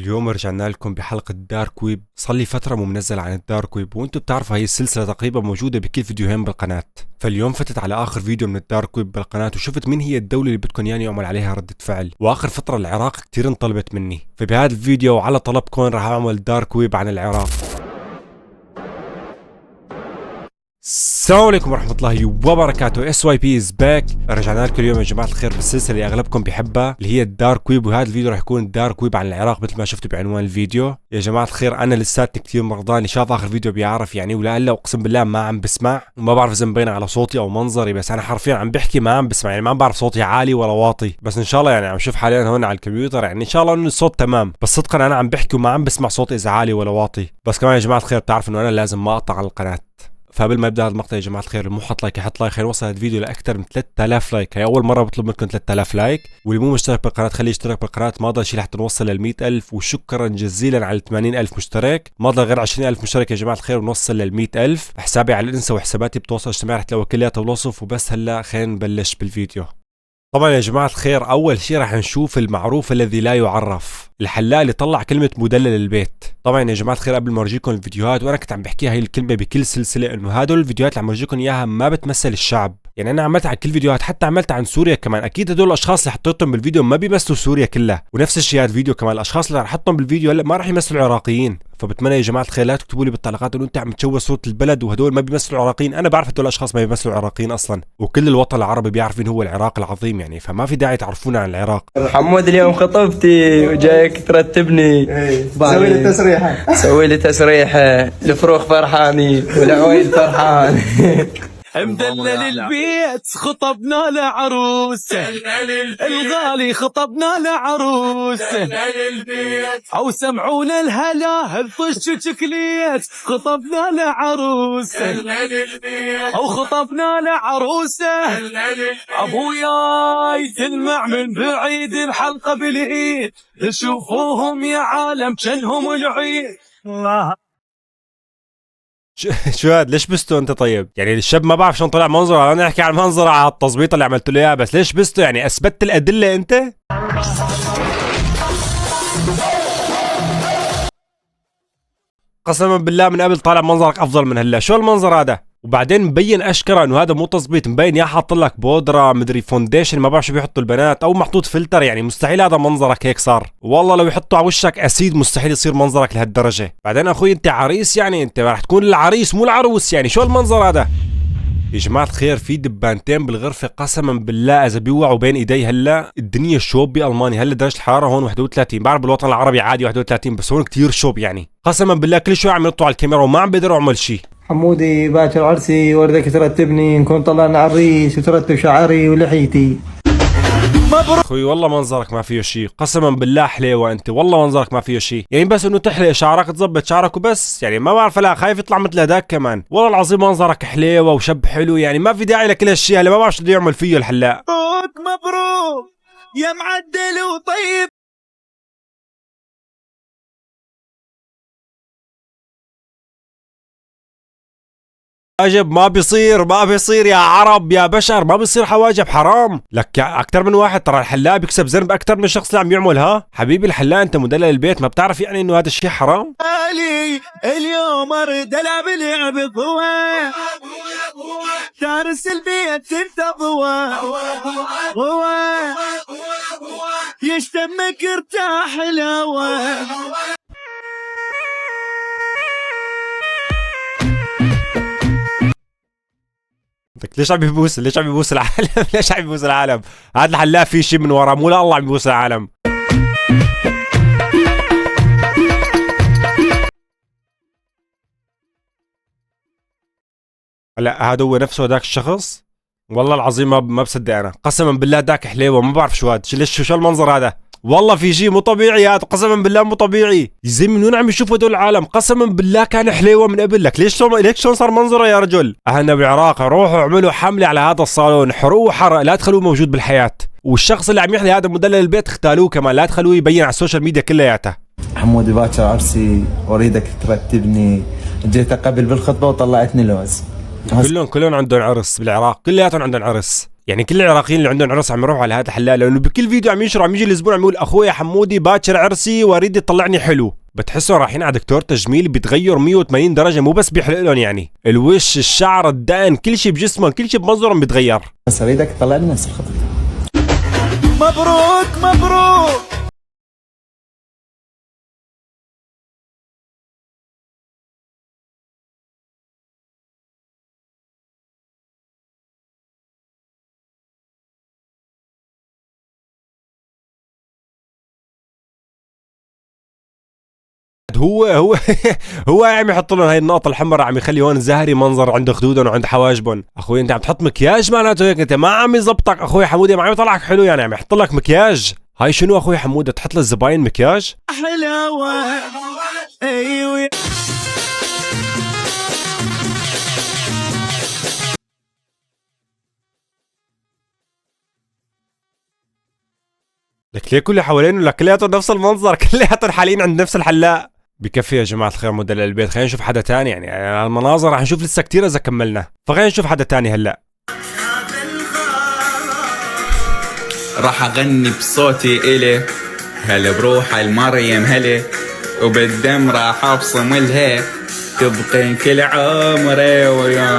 اليوم رجعنا لكم بحلقة دارك ويب. صار لي فترة مو منزل عن الدارك ويب، وانتم بتعرفوا هي السلسلة تقريبا موجودة بكل فيديوهين بالقناة. فاليوم فتت على اخر فيديو من الدارك ويب بالقناة وشفت مين هي الدولة اللي بدكم ياني اعمل عليها ردة فعل، واخر فترة العراق كتير انطلبت مني، فبهذا الفيديو وعلى طلبكم راح اعمل دارك ويب عن العراق. السلام عليكم ورحمة الله وبركاته. SYP is back. رجعنا لكم اليوم يا جماعة الخير بالسلسلة اللي اغلبكم بيحبها اللي هي الدارك ويب، وهذا الفيديو راح يكون دارك ويب عن العراق مثل ما شفتوا بعنوان الفيديو. يا جماعة الخير انا لساتني كثير مرضاني، شاف اخر فيديو بيعرف يعني، ولا هلا اقسم بالله ما عم بسمع، وما بعرف اذا مبين على صوتي او منظري، بس انا حرفيا عم بحكي ما عم بسمع، يعني ما بعرف صوتي عالي ولا واطي، بس ان شاء الله يعني عم شوف حاليا هون على الكمبيوتر يعني ان شاء الله انه الصوت تمام، بس صدقا انا عم بحكي وما عم بسمع صوتي اذا عالي ولا واطي. بس كمان يا جماعة الخير بتعرف انه انا لازم ما اقطع على القناة، فقبل ما يبدا هذا المقطع يا جماعه الخير اللي مو حط لايك يحط لايك، خلينا نوصل هذا الفيديو لاكثر من 3000 لايك، هي اول مره بطلب منكم 3000 لايك، واللي مو مشترك بالقناه خليه يشترك بالقناه، ما ضل شيء لحتى نوصل لل 100000، وشكرا جزيلا على 80000 مشترك، ما ضل غير 20000 مشترك يا جماعه الخير ونوصل لل 100000. حسابي على الانستا وحساباتي بتوصل اجتماعي رح تلاقوا كلياتها بالوصف، وبس هلا خلينا نبلش بالفيديو. طبعا يا جماعة الخير أول شيء راح نشوف المعروف الذي لا يعرف، الحلاق اللي طلع كلمة مدلل للبيت. طبعا يا جماعة الخير قبل ما أورجيكم الفيديوهات، وأنا كنت عم بحكيها هي الكلمة بكل سلسلة، إنه هدول الفيديوهات اللي عم أورجيكم إياها ما بتمثل الشعب، يعني أنا عملت عن كل فيديوهات، حتى عملت عن سوريا كمان، أكيد هدول الأشخاص اللي حطيتهم بالفيديو ما بيمثلوا سوريا كلها، ونفس الشيء هذا الفيديو كمان الأشخاص اللي رح أحطهم بالفيديو هلا ما رح يمثلوا العراقيين. فبتمنى يا جماعة الخير لا تكتبوا لي بالتعليقات انه انت عم تشوه صورة البلد وهدول ما بيمثلوا العراقيين، انا بعرف هدول الاشخاص ما بيمثلوا العراقيين اصلا، وكل الوطن العربي بيعرف مين هو العراق العظيم يعني، فما في داعي تعرفونا عن العراق. حمود اليوم خطبتي وجايك ترتبني، سوي لي تسريحه سوي لي تسريحه، الفروخ فرحاني والعويل فرحان. مدلل البيت خطبنا له عروسه، الغالي خطبنا له عروسه، او سمعونا الهلا الطش شكليت خطبنا له عروسه، او خطبنا له عروسه، ابوياي تلمع من بعيد الحلقه بالعيد، شوفوهم يا عالم كانهم العيد. شو هاد ليش بستو انت؟ طيب يعني الشاب ما بعرف شلون طلع منظره، انا احكي عن منظره على التظبيط اللي عملت له اياه، بس ليش بستو يعني؟ اثبتت الادله انت؟ قسما بالله من قبل طالع منظرك افضل من هلا، شو المنظر هذا؟ وبعدين مبين اشكره انه هذا مو تظبيط، مبين يا حاط لك بودره مدري فونديشن ما بعرف شو بيحطوا البنات، او محطوط فلتر، يعني مستحيل هذا منظرك هيك صار، والله لو يحطوا على وشك اسيد مستحيل يصير منظرك لهالدرجه. بعدين اخوي انت عريس يعني، انت راح تكون العريس مو العروس، يعني شو المنظر هذا؟ يا جماعة الخير في دبانتين بالغرفة، قسما بالله إذا بيوعوا بين إيدي هلا الدنيا شوب بألمانيا، هلا درجة الحرارة هون 31، بعرف بالوطن العربي عادي 31، بس هون كتير شوب يعني، قسما بالله كل شوي عم ينطوا على الكاميرا وما عم بقدر أعمل شيء. حمودي باكر عرسي وردك ترتبني، نكون طلعنا عريس وترتب شعري ولحيتي. اخوي والله منظرك ما فيه شيء، قسما بالله حليوه انت، والله منظرك ما فيه شيء، يعني بس انه تحلق شعرك تظبط شعرك وبس، يعني ما بعرف، لا خايف يطلع مثل هداك كمان، والله العظيم منظرك حليوه وشب حلو، يعني ما في داعي لكل هالشيء، هلا ما بعرف شو بده يعمل فيه الحلاق. مبروك يا معدل وطيب. حواجب ما بيصير، ما بيصير يا عرب يا بشر، ما بيصير حواجب، حرام لك اكثر من واحد، ترى الحلاق بيكسب ذنب اكثر من الشخص اللي عم يعملها. حبيبي الحلاق انت مدلل البيت، ما بتعرف يعني انه هذا الشيء حرام؟ علي اليوم ارد العب لعب ضوى، دارس البيت انت ضوى ضوى، يشتمك ارتاح الهوى. ليش عم يبوس؟ ليش عم يبوس العالم؟ ليش عم يبوس العالم؟ هذا الحلاق في شيء من ورا، مو لا الله عم يبوس العالم. هلا هذا هو نفسه هذاك الشخص؟ والله العظيم ما بصدق انا، قسما بالله ذاك حليوه، ما بعرف شو هذا، ليش شو المنظر هذا؟ والله في شيء مو طبيعي هذا، قسما بالله مو طبيعي، زي من وين عم يشوفوا هدول العالم؟ قسما بالله كان حليوه من قبل، لك ليش شلون صار منظره يا رجل؟ اهلنا بالعراق روحوا اعملوا حمله على هذا الصالون، حروه حرق، لا تخلوه موجود بالحياه، والشخص اللي عم يحلي هذا مدلل البيت اختالوه كمان، لا تخلوه يبين على السوشيال ميديا كلياتها. حمودي باكر عرسي واريدك ترتبني، جيت قبل بالخطبه وطلعتني لوز. كلهم عندهم عرس بالعراق، كلياتهم عندهم عرس، يعني كل العراقيين اللي عندهم عرس عم يروحوا على هذا الحلاق، لانه بكل فيديو عم ينشر، عم يجي الاسبوع عم يقول اخويا حمودي باكر عرسي واريد يطلعني حلو. بتحسوا رايحين على دكتور تجميل بيتغير 180 درجه، مو بس بيحلق لهم يعني الوش، الشعر، الدقن، كل شيء بجسمهم، كل شيء بمنظرهم بيتغير. بس اريدك تطلع لي نفس الخط. مبروك مبروك. هو هو عم يحط لهم هاي النقطة الحمراء، عم يخلي هون زهري منظر عند خدودهم وعند حواجبهم. اخوي انت عم تحط مكياج معناته هيك، انت ما عم يزبطك اخوي حمودي، ما عم يطلعك حلو يعني، عم يحط لك مكياج. هاي شنو اخوي حمودة، تحط للزباين مكياج؟ حلاوة ايوه. لك ليه كل حوالينه لك كلياتهم نفس المنظر، كلياتهم حالين عند نفس الحلاق. بكفي يا جماعة الخير موديل البيت، خلينا نشوف حدا تاني يعني المناظر رح نشوف لسه كتير اذا كملنا، فخلينا نشوف حدا تاني هلا. راح اغني بصوتي الي هلا بروح المريم هلا، وبالدم راح ابصم لها تبقين كل عمري ويا.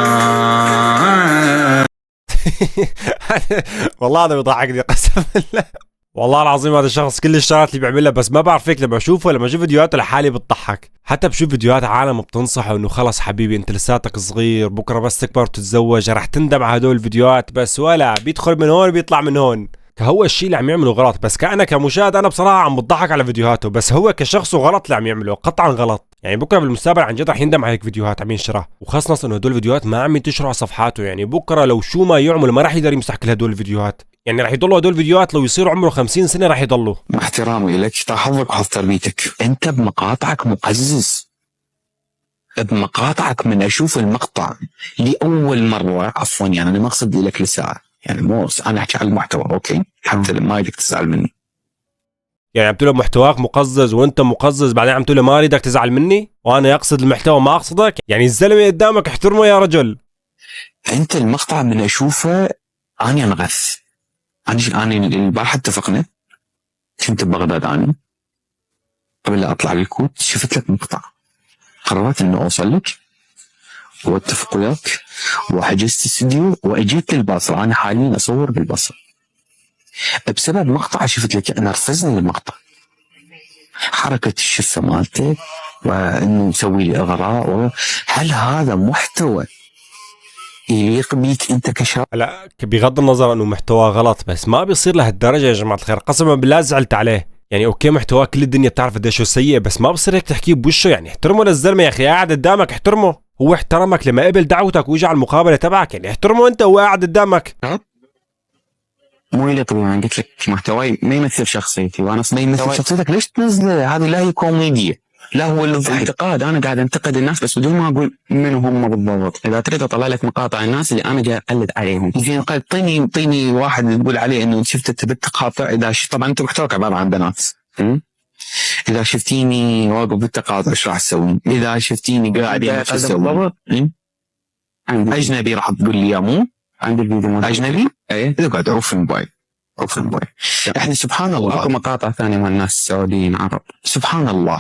والله هذا بيضحكني قسما بالله، والله العظيم هذا الشخص كل الشغلات اللي بيعملها، بس ما بعرف هيك لما اشوفه، لما اشوف فيديوهاته لحالي بتضحك. حتى بشوف فيديوهات عالم بتنصحه انه خلص حبيبي انت لساتك صغير، بكره بس تكبر وتتزوج رح تندم على هدول الفيديوهات، بس ولا بيدخل من هون بيطلع من هون. هو الشيء اللي عم يعمله غلط، بس كأنا كمشاهد انا بصراحه عم بضحك على فيديوهاته، بس هو كشخص غلط اللي عم يعمله، قطعا غلط. يعني بكره بالمستقبل عن جد رح يندم على هيك فيديوهات عم ينشرها، وخاصه انه هدول الفيديوهات ما عم ينتشروا على صفحاته، يعني بكره لو شو ما يعمل ما رح يقدر يمسح كل هدول الفيديوهات، يعني رح يضلوا هدول الفيديوهات لو يصير عمره 50 سنه رح يضلوا. مع احترامي لك حظك وحظ تربيتك، انت بمقاطعك مقزز، بمقاطعك من اشوف المقطع لاول مره، عفوا يعني انا ما اقصد لك لساعه، يعني مو انا احكي عن المحتوى اوكي، حتى ما بدك تزعل مني. يعني عم تقول له محتواك مقزز وانت مقزز، بعدين عم تقول له ما اريدك تزعل مني وانا اقصد المحتوى ما اقصدك، يعني الزلمه قدامك احترمه يا رجل. انت المقطع من اشوفه اني انغث. انا البارحه اتفقنا، كنت ببغداد انا قبل لا اطلع للكوت، شفت لك مقطع، قررت انه اوصل لك واتفق وياك وحجزت استديو واجيت للبصره، انا حاليا اصور بالبصره بسبب مقطع شفت لك، انا نرفزني المقطع، حركه الشفه مالتك وانه مسوي لي اغراء. هل هذا محتوى يليق بيك انت كشاب؟ لا بغض النظر انه محتوى غلط، بس ما بيصير لهالدرجه يا جماعه الخير، قسما بالله زعلت عليه. يعني اوكي محتواه كل الدنيا بتعرف قديش هو سيء، بس ما بصير هيك تحكيه بوشه، يعني احترمه للزلمه يا اخي، قاعد قدامك احترمه، هو احترمك لما قبل دعوتك واجى على المقابله تبعك، يعني احترمه انت وهو قاعد قدامك. مو يليق بي، انا قلت لك محتواي ما يمثل شخصيتي، وانا ما يمثل شخصيتك ليش تنزله؟ هذه لا هي كوميديا، لا هو الانتقاد. انا قاعد انتقد الناس بس بدون ما اقول من هم بالضبط. اذا تريد اطلع لك مقاطع الناس اللي انا جاي اقلد عليهم، يجي قال طيني واحد تقول عليه انه شفت تبي تقاطع. اذا طبعا انت محتواك عباره عن بنات، اذا شفتيني واقف بالتقاطع ايش راح تسوي؟ اذا شفتيني قاعد ايش تسوي؟ اجنبي راح تقول لي يا مو عندي الفيديو اجنبي؟ ايه اقعد عوف الموبايل، عوف الموبايل. احنا سبحان الله اكو مقاطع ثانيه مع الناس السعوديين عرب، سبحان الله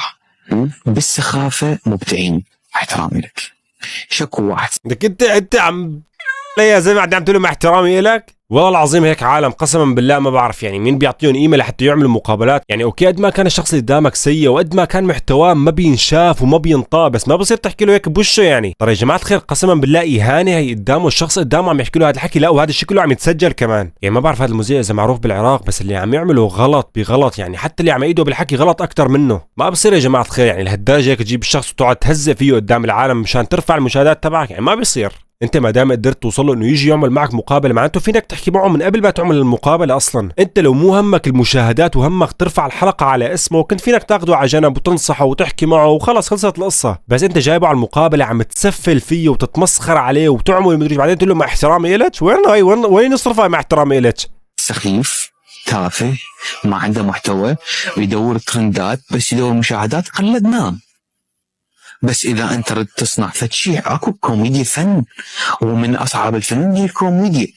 بالسخافه مبدعين، احترامي لك. شكو واحد بدك انت عم يا زلمه عم تقول له مع احترامي لك، والله العظيم هيك عالم قسما بالله ما بعرف يعني مين بيعطيهم قيمه لحتى يعملوا مقابلات. يعني اوكي قد ما كان الشخص اللي قدامك سيء وقد ما كان محتواه ما بينشاف وما بينطاق، بس ما بصير تحكي له هيك بوشه. يعني ترى يا جماعه الخير قسما بالله اهانه هي قدامه، الشخص قدامه عم يحكي له هذا الحكي، لا وهذا الشيء كله عم يتسجل كمان. يعني ما بعرف هذا المذيع اذا معروف بالعراق، بس اللي عم يعمله غلط بغلط، يعني حتى اللي عم يعيده بالحكي غلط اكثر منه. ما بصير يا جماعه الخير يعني لهالدرجه هيك تجيب الشخص وتقعد تهزئ فيه قدام العالم مشان ترفع المشاهدات تبعك، يعني ما بيصير. انت ما دام قدرت توصل له انه يجي يعمل معك مقابله، معناته فينك تحكي معه من قبل ما تعمل المقابله اصلا. انت لو مو همك المشاهدات وهمك ترفع الحلقه على اسمه، كنت فينك تاخده على جنب وتنصحه وتحكي معه وخلص خلصت القصه. بس انت جايبه على المقابله عم تسفل فيه وتتمسخر عليه وتعمل مدري، بعدين تقول له مع احترامي الك، وين نصرفها مع احترامي الك؟ سخيف تافه ما عنده محتوى ويدور ترندات، بس يدور مشاهدات قلدناه. بس اذا انت ردت تصنع فشي، اكو كوميديا فن، ومن اصعب الفن هي الكوميديا.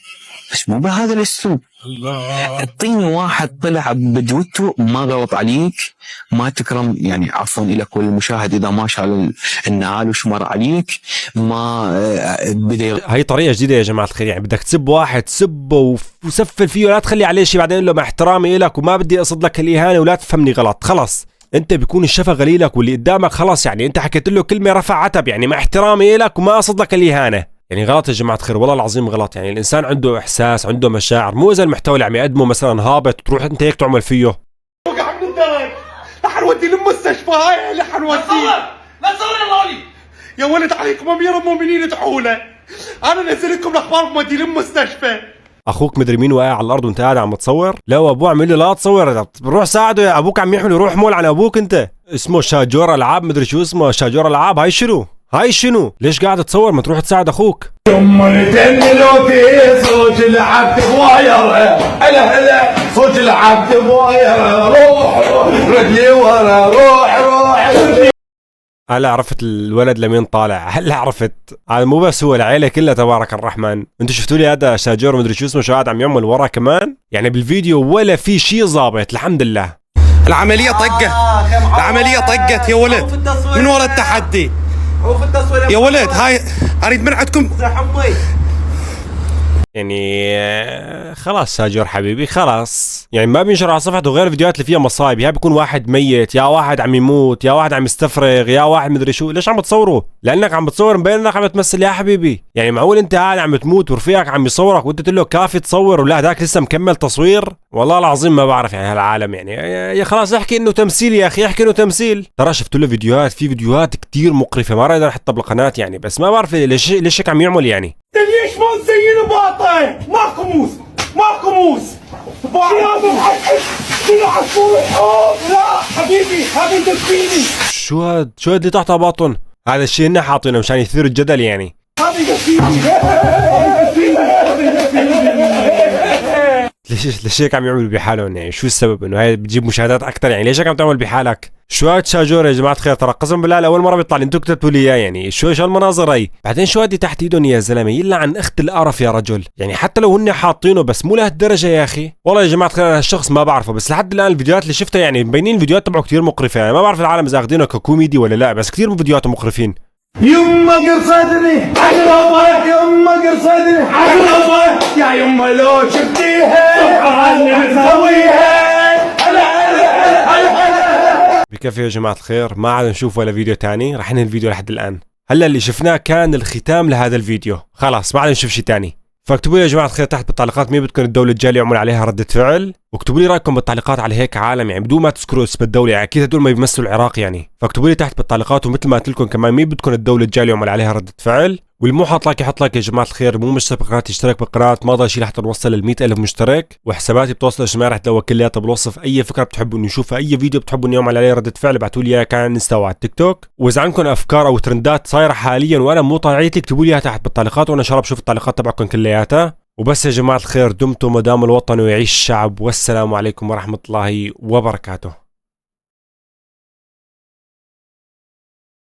بس مو بهذا الاسلوب. اعطيني واحد طلع بدوته ما غلط عليك، ما تكرم يعني عفوا لك والمشاهد اذا ما شال النعال وشمر عليك، ما بدا. هاي طريقه جديده يا جماعه الخير، يعني بدك تسب واحد سبه وسفل فيه ولا تخلي عليه شيء، بعدين له مع احترامي لك وما بدي اقصد لك الاهانه ولا تفهمني غلط. خلص انت بيكون الشفا غليلك واللي قدامك خلص، يعني انت حكيت له كلمه رفع عتب، يعني مع احترامي لك وما اقصد لك الاهانه. يعني غلط يا جماعه الخير، والله العظيم غلط. يعني الانسان عنده احساس، عنده مشاعر، مو اذا المحتوى اللي عم يقدمه مثلا هابط تروح انت هيك تعمل فيه. وقع من الدرج رح نودي للمستشفى، هاي اللي حنوديه. لا تصور يا لولي يا ولد عليكم امير المؤمنين ادعوا له، انا نزل لكم الاخبار بمودي للمستشفى. اخوك مدري مين واقع على الارض وانت قاعد عم تصور؟ لا وابوه عم يقول له لا تصور، روح ساعده يا ابوك عم يحمل، روح مول عن ابوك انت. اسمه شاجور العاب، مدري شو اسمه، شاجور العاب. هاي شنو؟ هاي شنو؟ ليش قاعد تصور؟ ما تروح تساعد اخوك. يما تنلوتي صوت العبد بواير، هلا هلا صوت العبد بواير، روح رجلي ورا، روح رجلي. هلا عرفت الولد لمين طالع، هلا عرفت. هذا مو بس هو، العيله كلها تبارك الرحمن. انتوا شفتوا لي هذا شاجور مدري شو اسمه شو قاعد عم يعمل ورا كمان؟ يعني بالفيديو ولا في شيء ظابط الحمد لله. العملية طقت، العملية طقت يا ولد من ورا التحدي يا ولد. هاي اريد من عندكم يعني خلاص شاجور حبيبي خلاص، يعني ما بينشر على صفحته غير الفيديوهات اللي فيها مصايب. يا بيكون واحد ميت، يا واحد عم يموت، يا واحد عم يستفرغ، يا واحد مدري شو. ليش عم تصوروا؟ لانك عم بتصور مبين انك عم تمثل يا حبيبي. يعني معقول انت قاعد عم تموت ورفيقك عم يصورك وانت تقول له كافي تصور ولا هداك لسه مكمل تصوير؟ والله العظيم ما بعرف يعني هالعالم. يعني يا خلاص احكي انه تمثيل يا اخي، احكي انه تمثيل. ترى شفت له فيديوهات، في فيديوهات كتير مقرفه ما راح احطها بالقناه يعني، بس ما بعرف ليش هيك عم يعمل يعني. ليش ما نزين باطل؟ ماكو موس، ماكو موس. لا حبيبي هذا انت فيني. شو هاد اللي تحتها باطن؟ هذا الشيء هن حاطينه مشان يثير الجدل يعني. ليش هيك عم يعملوا بحالهم؟ يعني شو السبب؟ انه هاي بتجيب مشاهدات اكثر؟ يعني ليش هيك عم تعمل بحالك؟ شو هاد شاجور يا جماعه الخير؟ ترى قسم بالله لاول مره بيطلع لي، انتوا كتبتوا لي اياه يعني. شو المناظر هي؟ بعدين شو هادي تحت ايدهم يا زلمه؟ يلا عن اخت القرف يا رجل. يعني حتى لو هن حاطينه بس مو لهالدرجه يا اخي. والله يا جماعه الخير انا هالشخص ما بعرفه، بس لحد الان الفيديوهات اللي شفتها يعني مبينين الفيديوهات تبعه كثير مقرفه. يعني ما بعرف العالم اذا اخذينه ككوميدي ولا لا، بس كثير من فيديوهاته مقرفين. يما قرصتني حقربة، يما قرصتني حقربة، يا يما لو شفتيها سبحان مسويها. بكفي يا جماعه الخير، ما عاد نشوف ولا فيديو تاني، رح ننهي الفيديو لحد الان. هلا اللي شفناه كان الختام لهذا الفيديو، خلاص ما عاد نشوف شيء تاني. فاكتبوا لي يا جماعه الخير تحت بالتعليقات مين بدكم الدوله الجايه يعمل عليها رده فعل، واكتبوا لي رايكم بالتعليقات على هيك عالم يعني بدون ما تذكروا اسم الدوله، يعني اكيد هدول ما بيمثلوا العراق يعني. فاكتبوا لي تحت بالتعليقات، ومثل ما قلت لكم كمان مين بدكم الدوله الجايه يعمل عليها رده فعل. واللي مو حاط لايك يحط لايك يا جماعه الخير، مو مشترك بالقناه يشترك بالقناه، ما ضل شيء لحتى نوصل لل 100,000 مشترك. وحساباتي بتوصل اجتماعي رح تلاقوها كلياتها بالوصف. اي فكره بتحبوا اني اشوفها، اي فيديو بتحبوا اني اعمل عليه رده فعل، ابعتوا لي اياها كان على انستا وعلى التيك توك. واذا عندكم افكار او ترندات صايره حاليا وانا مو طالعيتي اكتبوا لي اياها تحت بالتعليقات، وانا ان شاء الله بشوف التعليقات تبعكم كلياتها. وبس يا جماعه الخير، دمتم ودام الوطن ويعيش الشعب، والسلام عليكم ورحمه الله وبركاته.